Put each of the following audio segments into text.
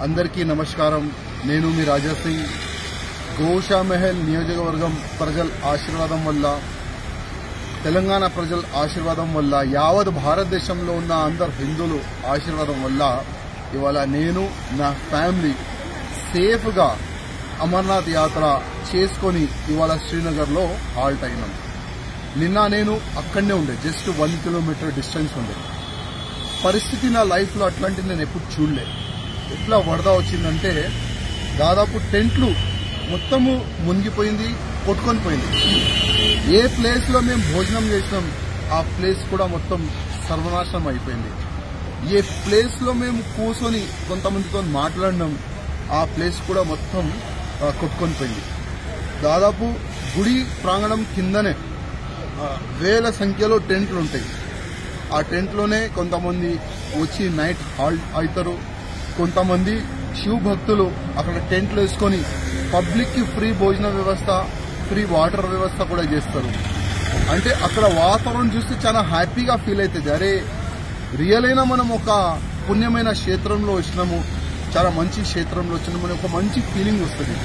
అందరికీ నమస్కారం. నేను మీ రాజా సింగ్. గోషామహల్ నియోజకవర్గం ప్రజల ఆశీర్వాదం వల్ల, తెలంగాణ ప్రజల ఆశీర్వాదం వల్ల, యావత్ భారతదేశంలో ఉన్న అందరు హిందువులు ఆశీర్వాదం వల్ల ఇవాళ నేను నా ఫ్యామిలీ సేఫ్గా అమర్నాథ్ యాత్ర చేసుకొని ఇవాళ శ్రీనగర్లో హాల్ట్ అయినాం. నిన్న నేను అక్కడనే ఉండే, జస్ట్ 1 కిలోమీటర్ డిస్టెన్స్ ఉండే. పరిస్థితి నా లైఫ్లో అట్లాంటి నేను ఎప్పుడు చూడలే. ఎట్లా వరద వచ్చిందంటే దాదాపు టెంట్లు మొత్తము మునిగిపోయింది, కొట్టుకొని పోయింది. ఏ ప్లేస్లో మేము భోజనం చేసినాం ఆ ప్లేస్ కూడా మొత్తం సర్వనాశనం అయిపోయింది. ఏ ప్లేస్లో మేము కూర్చొని కొంతమందితో మాట్లాడినాం ఆ ప్లేస్ కూడా మొత్తం కొట్టుకొని పోయింది. దాదాపు గుడి ప్రాంగణం కిందనే వేల సంఖ్యలో టెంట్లు ఉంటాయి. ఆ టెంట్లోనే కొంతమంది వచ్చి నైట్ హాల్ట్ అవుతారు. కొంతమంది శివ భక్తులు అక్కడ టెంట్లు వేసుకొని పబ్లిక్కి ఫ్రీ భోజన వ్యవస్థ, ఫ్రీ వాటర్ వ్యవస్థ కూడా చేస్తారు. అంటే అక్కడ వాతావరణం చూస్తే చాలా హ్యాపీగా ఫీల్ అవుతుంది. అరే రియల్ అయినా మనం ఒక పుణ్యమైన క్షేత్రంలో వచ్చినాము, చాలా మంచి క్షేత్రంలో వచ్చినాము అని ఒక మంచి ఫీలింగ్ వస్తుంది.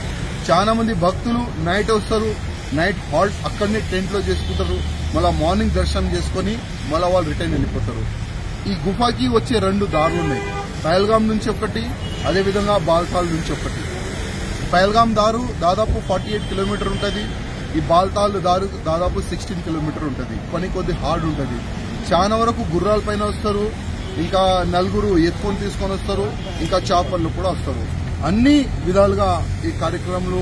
చాలా మంది భక్తులు నైట్ వస్తారు, నైట్ హాల్ట్ అక్కడనే టెంట్లో చేసుకుంటారు. మళ్ళీ మార్నింగ్ దర్శనం చేసుకుని మళ్ళీ వాళ్ళు రిటర్న్ వెళ్ళిపోతారు. ఈ గుఫాకి వచ్చే 2 దారులు ఉన్నాయి. పహల్గాం నుంచి ఒకటి, అదేవిధంగా బాల్తాల్ నుంచి ఒకటి. పహల్గాం దారు దాదాపు 48 కిలోమీటర్ ఉంటుంది. ఈ బాల్తాల్ దారు దాదాపు 16 కిలోమీటర్ ఉంటుంది. పని కొద్ది హార్డ్ ఉంటుంది. చాలా వరకు గుర్రాల పైన వస్తారు, ఇంకా 4 ఎత్తుకొని తీసుకొని వస్తారు, ఇంకా చాపర్లు కూడా వస్తారు. అన్ని విధాలుగా ఈ కార్యక్రమంలో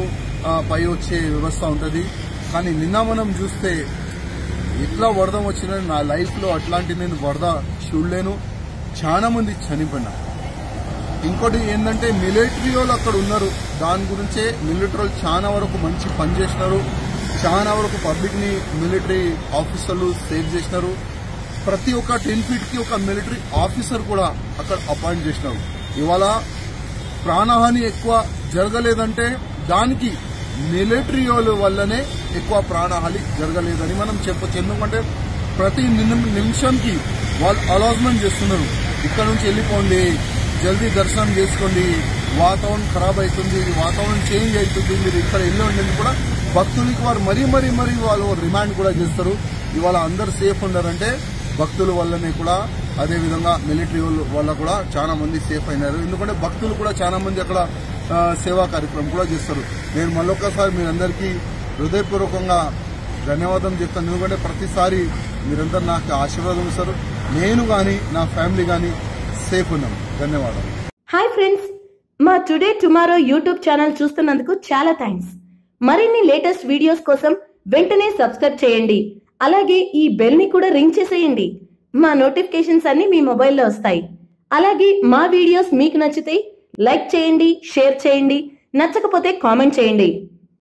పై వచ్చే వ్యవస్థ ఉంటుంది. కానీ నిన్న మనం చూస్తే ఎట్లా వరద వచ్చిందని నా లైఫ్లో అట్లాంటి నేను వరద చూడలేను. చాలా మంది చనిపోయినా. ఇంకోటి ఏంటంటే మిలిటరీ వాళ్ళు అక్కడ ఉన్నారు. దాని గురించే మిలిటరీ వాళ్ళు చాలా వరకు మంచి పని చేసినారు. చాలా వరకు పబ్లిక్ని మిలిటరీ ఆఫీసర్లు సేవ్ చేసినారు. ప్రతి ఒక్క 10 ఫీట్కి ఒక మిలిటరీ ఆఫీసర్ కూడా అక్కడ అపాయింట్ చేసినారు. ఇవాళ ప్రాణహాని ఎక్కువ జరగలేదంటే దానికి మిలిటరీ వాళ్ళ వల్లనే ఎక్కువ ప్రాణహాని జరగలేదని మనం చెప్పొచ్చు. ఎందుకంటే ప్రతి నిమిషంకి వాళ్ళు అలాట్మెంట్ చేస్తున్నారు. ఇక్కడ నుంచి వెళ్ళిపోండి, జల్దీ దర్శనం చేసుకోండి, వాతావరణం ఖరాబ్ అవుతుంది, వాతావరణం చేంజ్ అవుతుంది, మీరు ఇక్కడ వెళ్ళి ఉండేది కూడా భక్తులకి వారు మరీ వాళ్ళు రిమాండ్ కూడా చేస్తారు. ఇవాళ అందరు సేఫ్ ఉన్నారంటే భక్తుల వల్లనే కూడా, అదేవిధంగా మిలిటరీ వల్ల కూడా చాలా మంది సేఫ్ అయినారు. ఎందుకంటే భక్తులు కూడా చాలా మంది అక్కడ సేవా కార్యక్రమం కూడా చేస్తారు. నేను మళ్ళొక్కసారి మీరందరికీ హృదయపూర్వకంగా ధన్యవాదం చెప్తాను. ఎందుకంటే ప్రతిసారి మీరందరూ నాకు ఆశీర్వాదం ఇస్తారు. నేను కానీ నా ఫ్యామిలీ కానీ సేఫ్ ఉన్నాం. ధన్యవాదాలు. హాయ్ ఫ్రెండ్స్, మా టుడే టుమారో యూట్యూబ్ ఛానల్ చూస్తున్నందుకు చాలా థ్యాంక్స్. మరిన్ని లేటెస్ట్ వీడియోస్ కోసం వెంటనే సబ్స్క్రైబ్ చేయండి. అలాగే ఈ బెల్ ని కూడా రింగ్ చేసేయండి. మా నోటిఫికేషన్స్ అన్ని మీ మొబైల్లో వస్తాయి. అలాగే మా వీడియోస్ మీకు నచ్చితే లైక్ చేయండి, షేర్ చేయండి, నచ్చకపోతే కామెంట్ చేయండి.